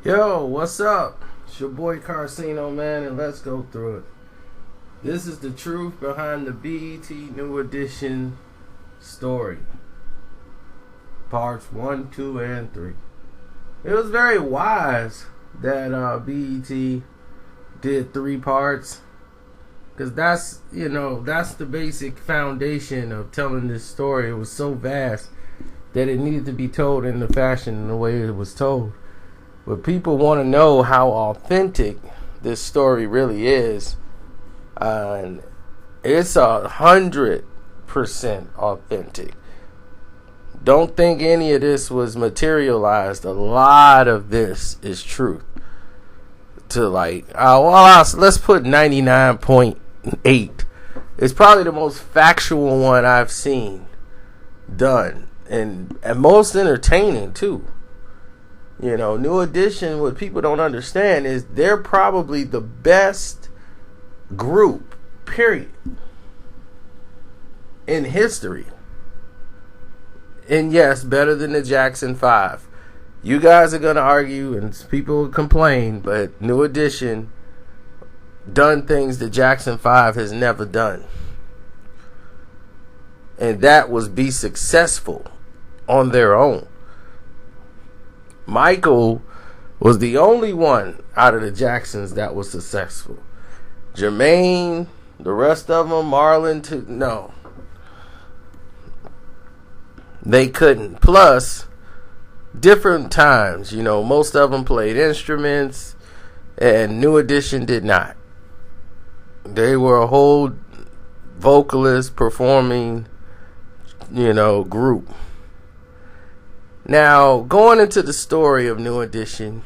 Yo, what's up? It's your boy Carcino, man, and let's go through it. This is the truth behind the BET New Edition story. Parts 1, 2, and 3. It was very wise that BET did 3 parts. Because that's the basic foundation of telling this story. It was so vast that it needed to be told in the fashion and the way it was told. But people want to know how authentic this story really is. And it's 100% authentic. Don't think any of this was materialized. A lot of this is truth. Let's put 99.8. It's probably the most factual one I've seen done. And most entertaining, too. New Edition, what people don't understand is they're probably the best group, period, in history. And yes, better than the Jackson 5. You guys are going to argue and people will complain, but New Edition done things that Jackson 5 has never done. And that was be successful on their own. Michael was the only one out of the Jacksons that was successful. Jermaine, the rest of them, Marlon, no. They couldn't. Plus, different times, most of them played instruments, and New Edition did not. They were a whole vocalist performing, group. Now, going into the story of New Edition,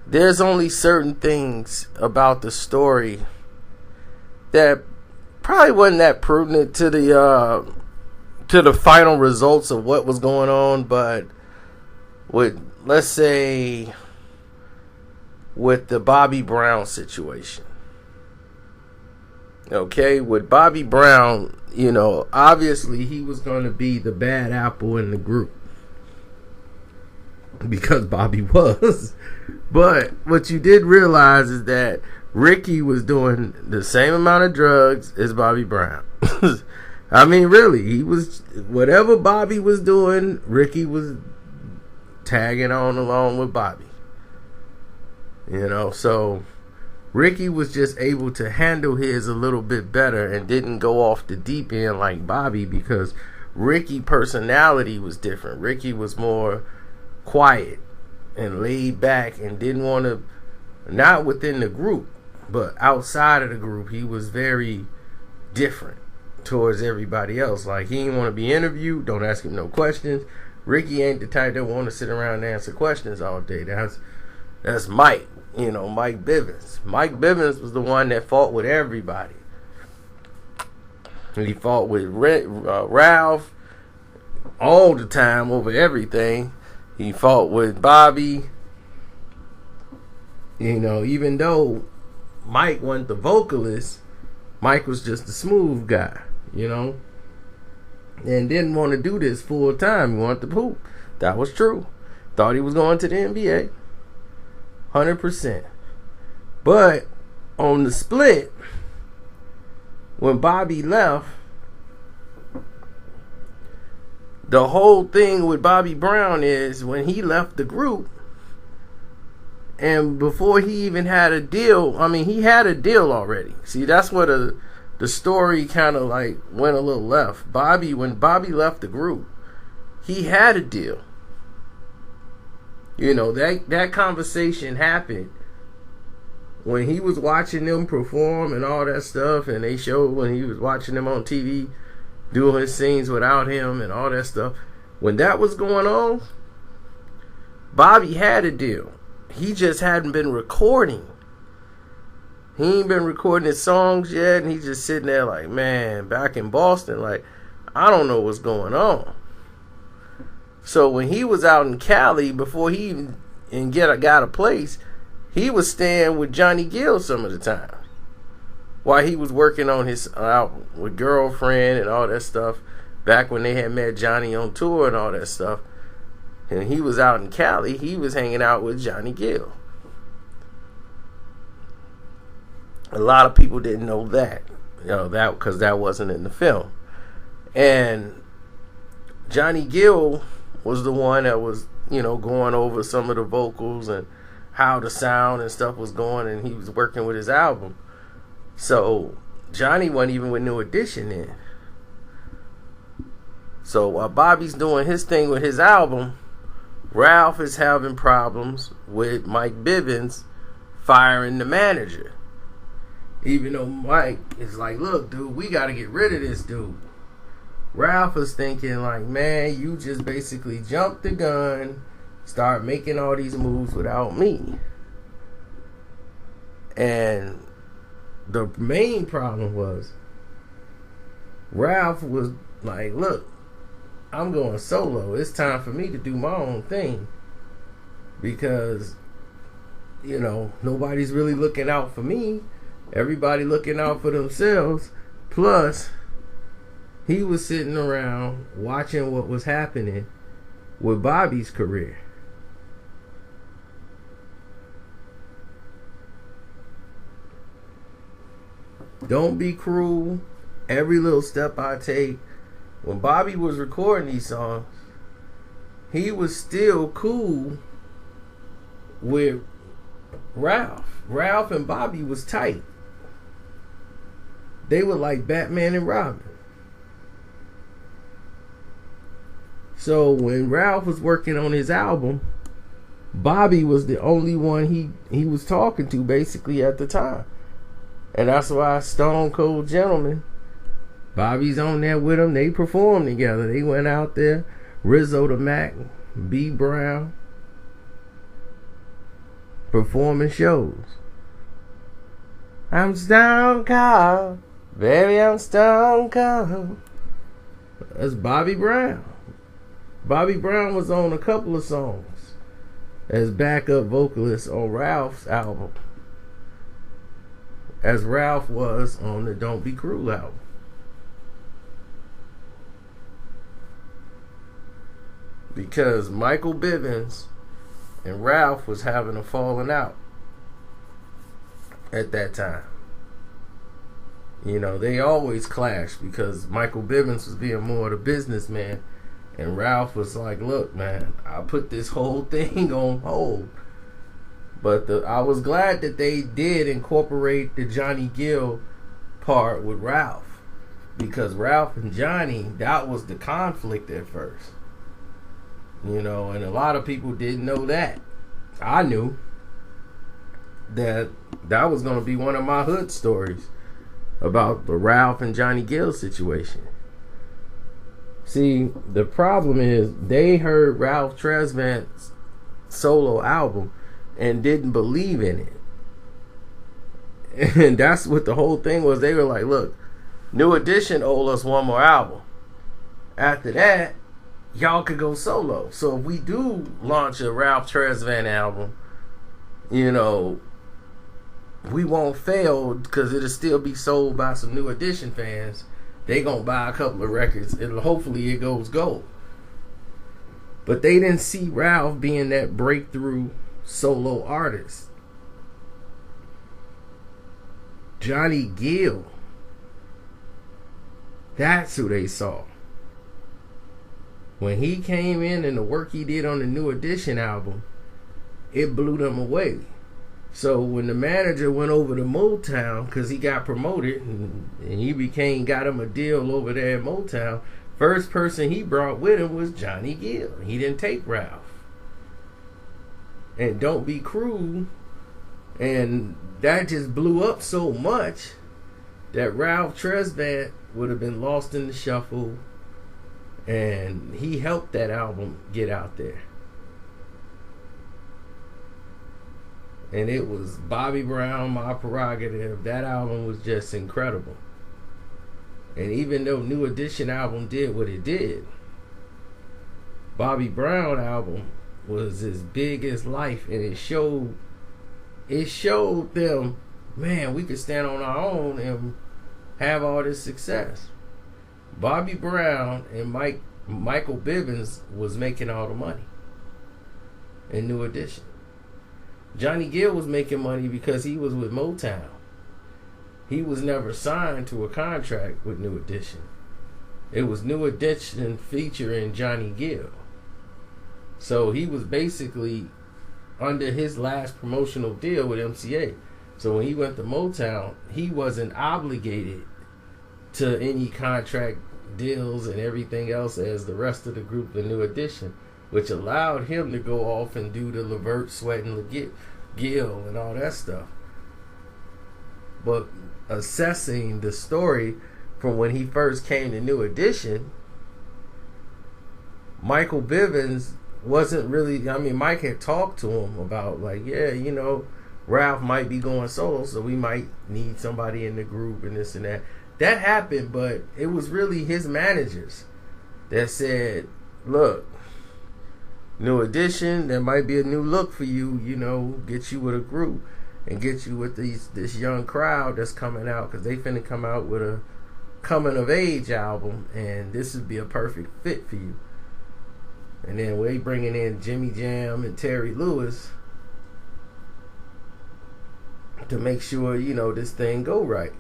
there's only certain things about the story that probably wasn't that prudent to the final results of what was going on, but with the Bobby Brown situation. Okay, with Bobby Brown, obviously he was going to be the bad apple in the group. Because Bobby was. But what you did realize is that Ricky was doing the same amount of drugs as Bobby Brown. I mean, really, he was, whatever Bobby was doing, Ricky was tagging on along with Bobby. So Ricky was just able to handle his a little bit better and didn't go off the deep end like Bobby, because Ricky's personality was different. Ricky was more quiet and laid back and didn't want to, not within the group, but outside of the group, he was very different towards everybody else. Like, he didn't want to be interviewed. Don't ask him no questions. Ricky ain't the type that want to sit around and answer questions all day. That's Mike, Mike Bivens. Mike Bivens was the one that fought with everybody. He fought with Ralph all the time over everything. He fought with Bobby. Even though Mike wasn't the vocalist, Mike was just a smooth guy, and didn't want to do this full time. He wanted to hoop. That was true. Thought he was going to the NBA. 100%. But on the split, when Bobby left, the whole thing with Bobby Brown is when he left the group, and before he even had a deal, he had a deal already. See, that's where the story kind of like went a little left. When Bobby left the group, he had a deal. That conversation happened when he was watching them perform and all that stuff, and they showed when he was watching them on TV doing his scenes without him and all that stuff. When that was going on, Bobby had a deal. He just hadn't been recording. He ain't been recording his songs yet, and he's just sitting there like, man, back in Boston, like, I don't know what's going on. So when he was out in Cali, before he even got a place, he was staying with Johnny Gill some of the time. while he was working on his out with Girlfriend and all that stuff, back when they had met Johnny on tour and all that stuff, and he was out in Cali, he was hanging out with Johnny Gill. A lot of people didn't know that, that because that wasn't in the film. And Johnny Gill was the one that was, going over some of the vocals and how the sound and stuff was going, and he was working with his album. So Johnny wasn't even with New Edition then. So while Bobby's doing his thing with his album, Ralph is having problems with Mike Bivins firing the manager. Even though Mike is like, look, dude, we got to get rid of this dude. Ralph is thinking like, man, you just basically jumped the gun, start making all these moves without me. And the main problem was Ralph was like, look, I'm going solo. It's time for me to do my own thing. Because, nobody's really looking out for me. Everybody looking out for themselves. Plus, he was sitting around watching what was happening with Bobby's career. Don't Be Cruel, Every Little Step I Take. When Bobby was recording these songs, he was still cool with Ralph. Ralph and Bobby was tight. They were like Batman and Robin. So when Ralph was working on his album, Bobby was the only one he was talking to basically at the time. And that's why Stone Cold Gentleman, Bobby's on there with him. They performed together. They went out there. Rizzo the Mac, B. Brown, performing shows. I'm stone cold, baby, I'm stone cold. That's Bobby Brown. Bobby Brown was on a couple of songs as backup vocalist on Ralph's album, as Ralph was on the Don't Be Cruel album. Because Michael Bivins and Ralph was having a falling out at that time. They always clashed because Michael Bivins was being more of a businessman, and Ralph was like, look, man, I put this whole thing on hold. But I was glad that they did incorporate the Johnny Gill part with Ralph, because Ralph and Johnny, that was the conflict at first. And a lot of people didn't know that. I knew that was going to be one of my hood stories about the Ralph and Johnny Gill situation. See, the problem is they heard Ralph Tresvant's solo album and didn't believe in it. And that's what the whole thing was. They were like, look, New Edition owed us one more album. After that, y'all could go solo. So if we do launch a Ralph Tresvant album, we won't fail because it'll still be sold by some New Edition fans. They gonna buy a couple of records and hopefully it goes gold. But they didn't see Ralph being that breakthrough solo artist. Johnny Gill, that's who they saw. When he came in and the work he did on the New Edition album, it blew them away. So when the manager went over to Motown, because he got promoted and he got him a deal over there at Motown, first person he brought with him was Johnny Gill. He didn't take Ralph. And Don't Be Cruel, and that just blew up so much that Ralph Tresvant would have been lost in the shuffle, and he helped that album get out there. And it was Bobby Brown, My Prerogative. That album was just incredible. And even though New Edition album did what it did, Bobby Brown album was as big as life, and it showed them, man, we could stand on our own and have all this success. Bobby Brown and Michael Bivins was making all the money. and New Edition. Johnny Gill was making money because he was with Motown. He was never signed to a contract with New Edition. It was New Edition featuring Johnny Gill. So he was basically under his last promotional deal with MCA. So when he went to Motown, he wasn't obligated to any contract deals and everything else as the rest of the group, the New Edition, which allowed him to go off and do the Levert, Sweat, and Gill and all that stuff. But assessing the story from when he first came to New Edition, Michael Bivins wasn't really, I mean, Mike had talked to him about, like, yeah, you know, Ralph might be going solo, so we might need somebody in the group and this and that. That happened, but it was really his managers that said, look, New Edition, there might be a new look for you, you know, get you with a group and get you with this young crowd that's coming out, because they finna come out with a coming of age album, and this would be a perfect fit for you. And then we bringing in Jimmy Jam and Terry Lewis to make sure, you know, this thing go right.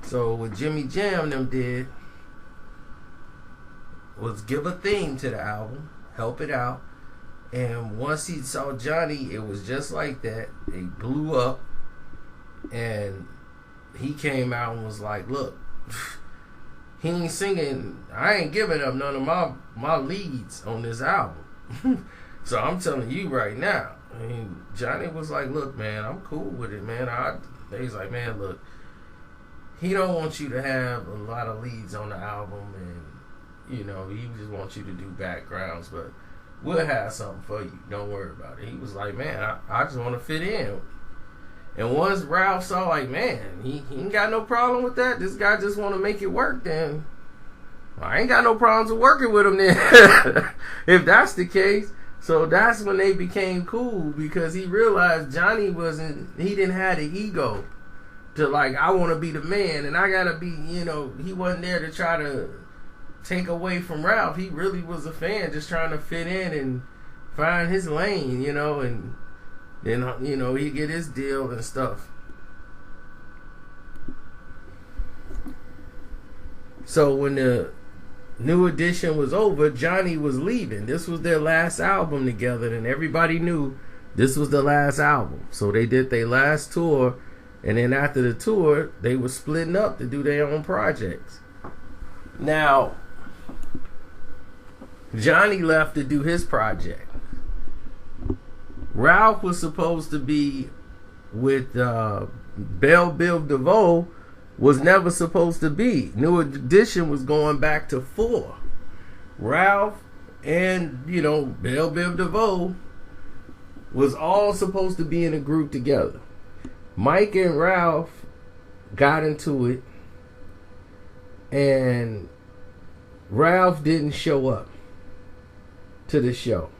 So what Jimmy Jam them did was give a theme to the album, help it out, and once he saw Johnny, it was just like that. They blew up, and he came out and was like, look, he ain't singing, I ain't giving up none of my leads on this album. So I'm telling you right now. I mean, Johnny was like, look, man, I'm cool with it, man. He's like, man, look, he don't want you to have a lot of leads on the album, and, you know, he just wants you to do backgrounds, but we'll have something for you. Don't worry about it. He was like, man, I just want to fit in. And once Ralph saw, like, man, he ain't got no problem with that. This guy just want to make it work, then I ain't got no problems with working with him then. If that's the case. So that's when they became cool, because he realized Johnny he didn't have the ego to, like, I want to be the man and I got to be, you know, he wasn't there to try to take away from Ralph. He really was a fan, just trying to fit in and find his lane, you know, and then, you know, he get his deal and stuff. So when the New Edition was over, Johnny was leaving. This was their last album together, and everybody knew this was the last album. So they did their last tour, and then after the tour, they were splitting up to do their own projects. Now, Johnny left to do his project. Ralph was supposed to be with Belle Biv DeVoe, was never supposed to be. New Edition was going back to 4. Ralph and, you know, Belle Biv DeVoe was all supposed to be in a group together. Mike and Ralph got into it, and Ralph didn't show up to the show.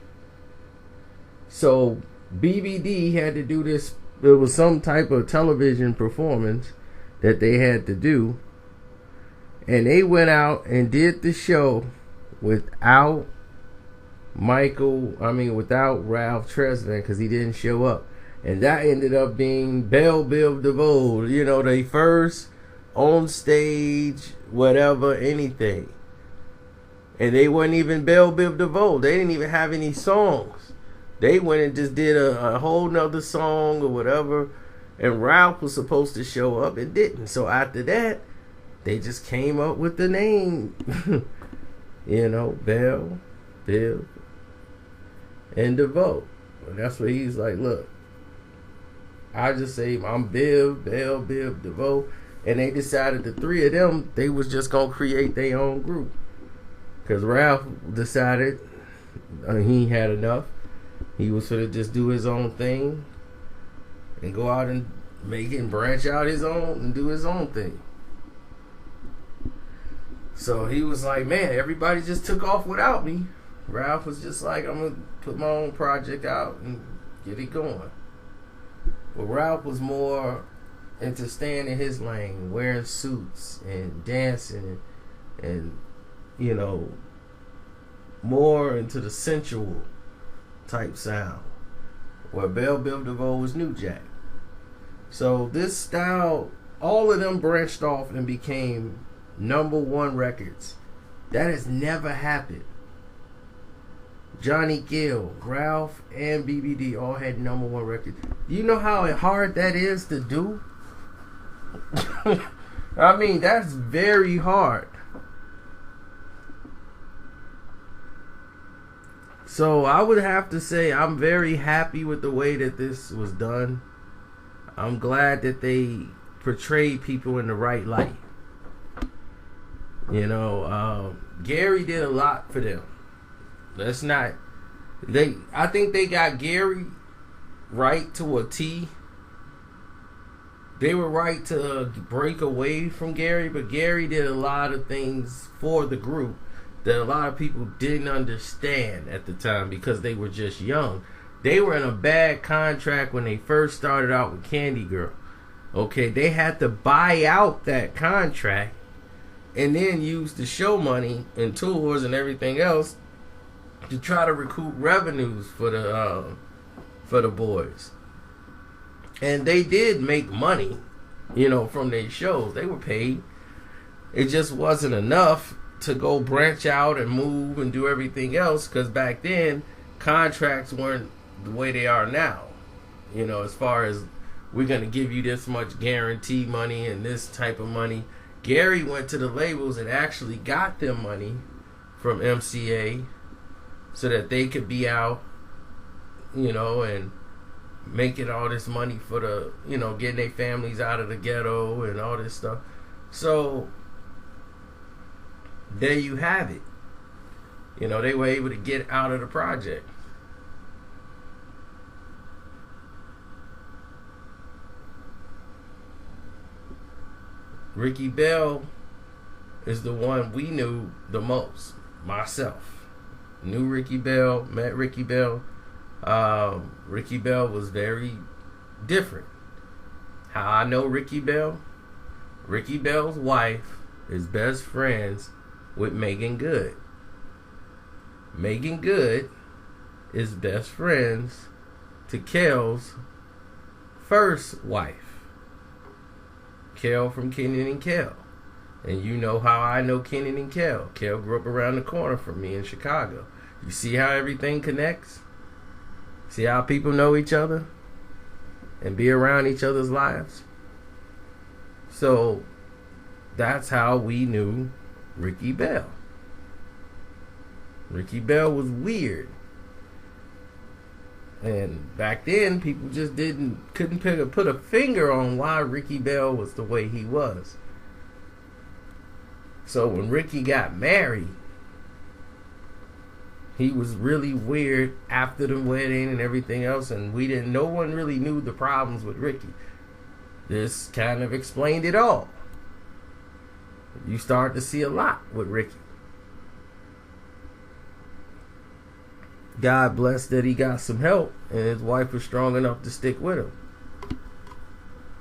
So BBD had to do this. There was some type of television performance that they had to do, and they went out and did the show without without Ralph Tresvant, because he didn't show up, and that ended up being Belle Biv DeVoe, you know, they first on stage, whatever, anything. And they wasn't even Belle Biv DeVoe. They didn't even have any songs. They went and just did a whole nother song or whatever. And Ralph was supposed to show up and didn't. So after that, they just came up with the name. You know, Belle, Biv, and DeVoe. And that's what he's like, look, I just say I'm Biv, Belle, Biv, DeVoe. And they decided the three of them, they was just going to create their own group. Because Ralph decided he had enough. He was going to just do his own thing and go out and make it and branch out his own and do his own thing. So he was like, man, everybody just took off without me. Ralph was just like, I'm going to put my own project out and get it going. But Ralph was more into staying in his lane, wearing suits and dancing and you know, more into the sensual type sound, where Bell Biv DeVoe was New Jack. So this style, all of them branched off and became #1 records. That has never happened. Johnny Gill, Ralph, and BBD all had #1 records. Do you know how hard that is to do? I mean, that's very hard. So I would have to say I'm very happy with the way that this was done. I'm glad that they portrayed people in the right light. You know, Gary did a lot for them. I think they got Gary right to a T. They were right to break away from Gary, but Gary did a lot of things for the group that a lot of people didn't understand at the time because they were just young. They were in a bad contract when they first started out with Candy Girl. Okay, they had to buy out that contract and then use the show money and tours and everything else to try to recoup revenues for the boys. And they did make money, you know, from their shows. They were paid. It just wasn't enough to go branch out and move and do everything else, because back then contracts weren't the way they are now. You know, as far as we're going to give you this much guarantee money and this type of money. Gary went to the labels and actually got them money from MCA so that they could be out, you know, and making all this money for the, you know, getting their families out of the ghetto and all this stuff. So there you have it. You know, they were able to get out of the project. Ricky Bell is the one we knew the most. Myself knew Ricky Bell, met Ricky Bell. Ricky Bell was very different. How I know Ricky Bell? Ricky Bell's wife is best friends with Megan Good. Megan Good is best friends to Kel's first wife, Kel from Kenan and Kel. And you know how I know Kenan and Kel. Kel grew up around the corner from me in Chicago. You see how everything connects? See how people know each other and be around each other's lives? So that's how we knew Ricky Bell. Ricky Bell was weird. And back then, people just couldn't put a finger on why Ricky Bell was the way he was. So when Ricky got married, he was really weird after the wedding and everything else, and no one really knew the problems with Ricky. This kind of explained it all. You start to see a lot with Ricky. God bless that he got some help and his wife was strong enough to stick with him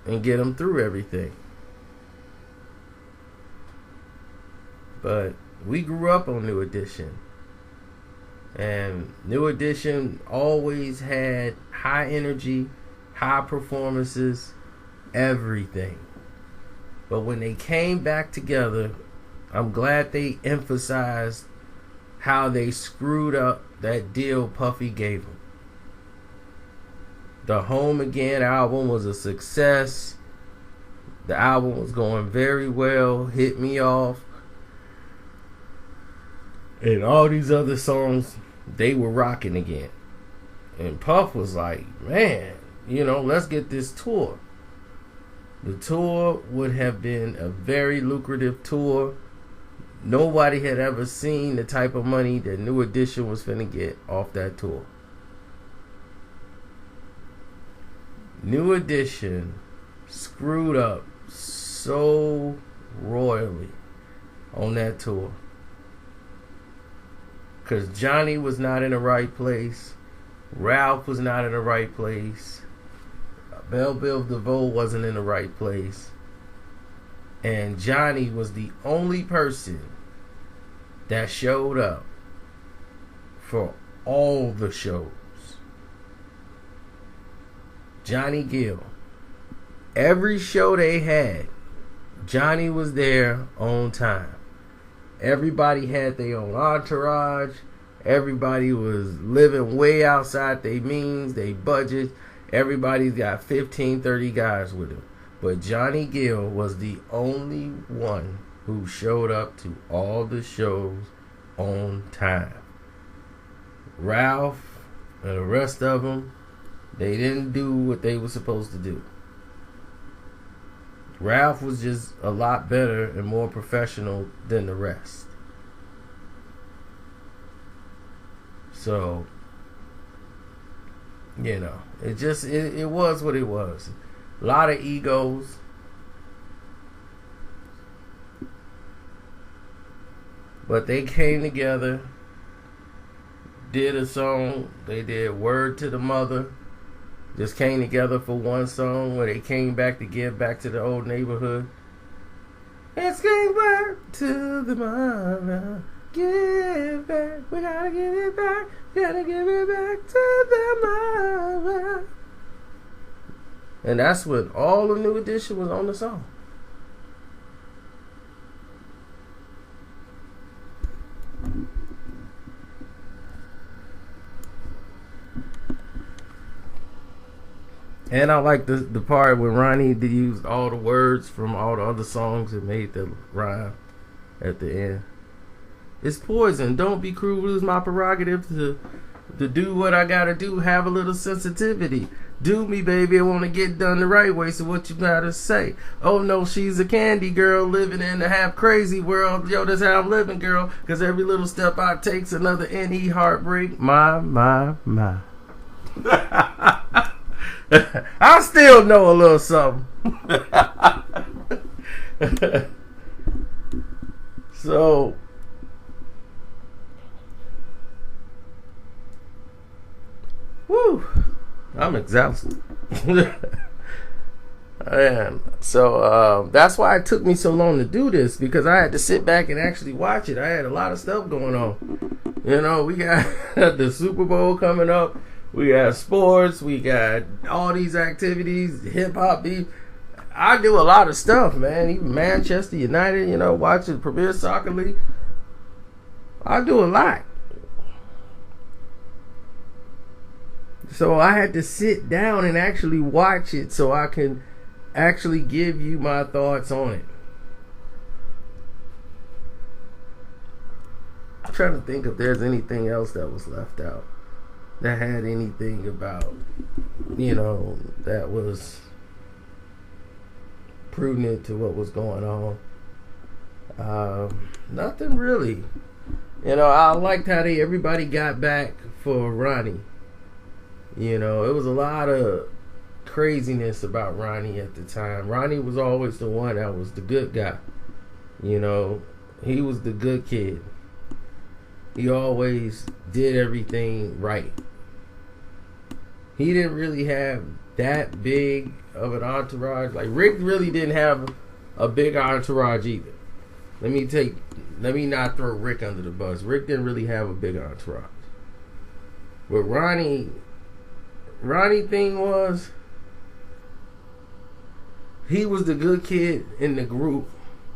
and get him through everything. But we grew up on New Edition, and New Edition always had high energy, high performances, everything. But when they came back together, I'm glad they emphasized how they screwed up that deal Puffy gave them. The Home Again album was a success. The album was going very well. Hit Me Off. And all these other songs, they were rocking again. And Puff was like, man, you know, let's get this tour. The tour would have been a very lucrative tour. Nobody had ever seen the type of money that New Edition was finna get off that tour. New Edition screwed up so royally on that tour. Because Johnny was not in the right place. Ralph was not in the right place. Bell Biv DeVoe wasn't in the right place. And Johnny was the only person that showed up for all the shows. Johnny Gill. Every show they had, Johnny was there on time. Everybody had their own entourage. Everybody was living way outside their means, their budget. Everybody's got 15, 30 guys with him. But Johnny Gill was the only one who showed up to all the shows on time. Ralph and the rest of them, they didn't do what they were supposed to do. Ralph was just a lot better and more professional than the rest. So, you know, it was what it was. A lot of egos. But they came together, did a song. They did Word to the Mother. Just came together for one song where they came back to give back to the old neighborhood. Let's give back to the mother. Give back. We gotta give it back. Gotta give it back to the mother. And that's what all the New Edition was on the song. And I like the part where Ronnie used all the words from all the other songs and made the rhyme at the end. It's poison. Don't be cruel. Lose my prerogative to do what I gotta do. Have a little sensitivity. Do me, baby. I want to get done the right way. So what you gotta say? Oh no, she's a candy girl living in a half crazy world. Yo, that's how I'm living, girl. Cause every little step I take's another NE heartbreak. My. I still know a little something. So, woo, I'm exhausted. And so that's why it took me so long to do this, because I had to sit back and actually watch it. I had a lot of stuff going on. You know, we got the Super Bowl coming up. We got sports. We got all these activities, hip hop beat. I do a lot of stuff, man. Even Manchester United, you know, watching Premier Soccer League. I do a lot. So I had to sit down and actually watch it so I can actually give you my thoughts on it. I'm trying to think if there's anything else that was left out that had anything about, you know, that was prudent to what was going on. Nothing really. You know, I liked how everybody got back for Ronnie. You know, it was a lot of craziness about Ronnie at the time. Ronnie was always the one that was the good guy. You know, he was the good kid. He always did everything right. He didn't really have that big of an entourage. Like, Rick really didn't have a big entourage either. Let me not throw Rick under the bus. Rick didn't really have a big entourage. But Ronnie thing was, he was the good kid in the group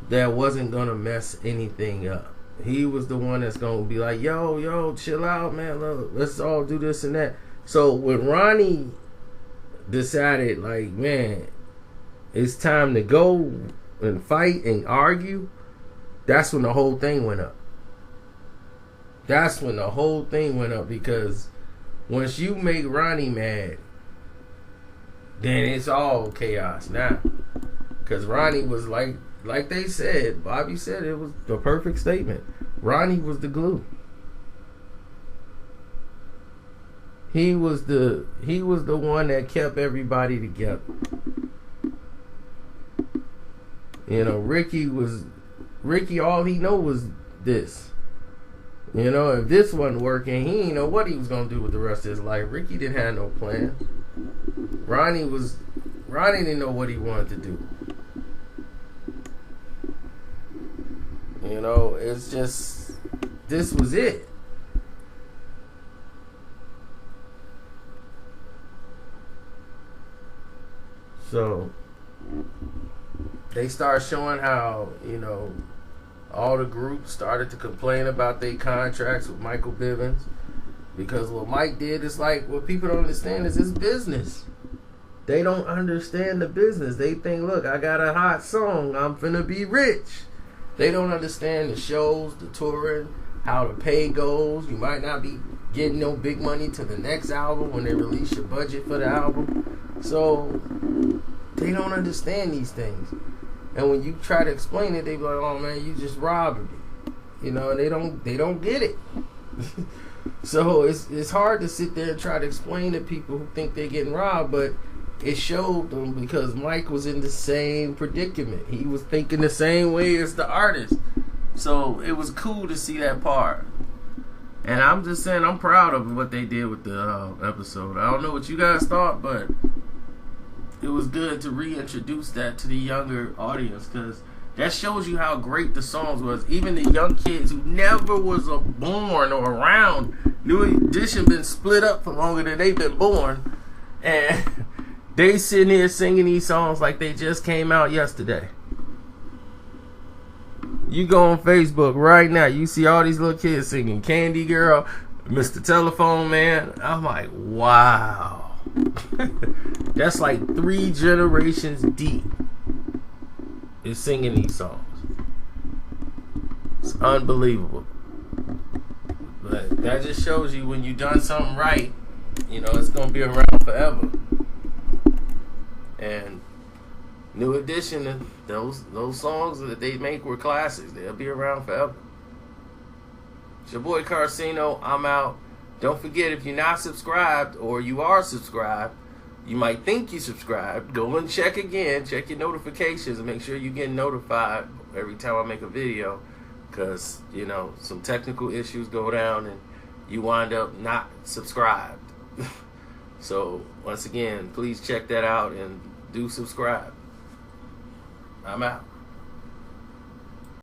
that wasn't gonna mess anything up. He was the one that's gonna be like, yo, chill out, man. Look, let's all do this and that. So when Ronnie decided, like, man, it's time to go and fight and argue, that's when the whole thing went up. That's when the whole thing went up, because once you make Ronnie mad, then it's all chaos now. Because Ronnie was like they said, Bobby said, it was the perfect statement. Ronnie was the glue. He was the one that kept everybody together. You know, Ricky, all he know was this. You know, if this wasn't working, he didn't know what he was gonna do with the rest of his life. Ricky didn't have no plan. Ronnie didn't know what he wanted to do. You know, it's just, this was it. So they start showing how, all the groups started to complain about their contracts with Michael Bivins, because what Mike did is like, what people don't understand is his business. They don't understand the business. They think, look, I got a hot song, I'm finna be rich. They don't understand the shows, the touring, how the pay goes. You might not be getting no big money to the next album when they release your budget for the album. So they don't understand these things. And when you try to explain it, they be like, oh man, you just robbed me. And they don't get it. So it's hard to sit there and try to explain to people who think they're getting robbed, but it showed them, because Mike was in the same predicament. He was thinking the same way as the artist. So it was cool to see that part. And I'm just saying, I'm proud of what they did with the episode. I don't know what you guys thought, but it was good to reintroduce that to the younger audience, because that shows you how great the songs was. Even the young kids who never was born or around, New Edition been split up for longer than they've been born, and they sitting here singing these songs like they just came out yesterday. You go on Facebook right now, you see all these little kids singing Candy Girl, Mr. Telephone Man. I'm like, wow. That's like 3 generations deep is singing these songs. It's unbelievable. But that just shows you, when you done something right, it's gonna be around forever. And New Edition, those songs that they make were classics. They'll be around forever. It's your boy Carcino. I'm out. Don't forget, if you're not subscribed, or you are subscribed, you might think you subscribed. Go and check again. Check your notifications and make sure you get notified every time I make a video, because, some technical issues go down and you wind up not subscribed. So, once again, please check that out and do subscribe. I'm out.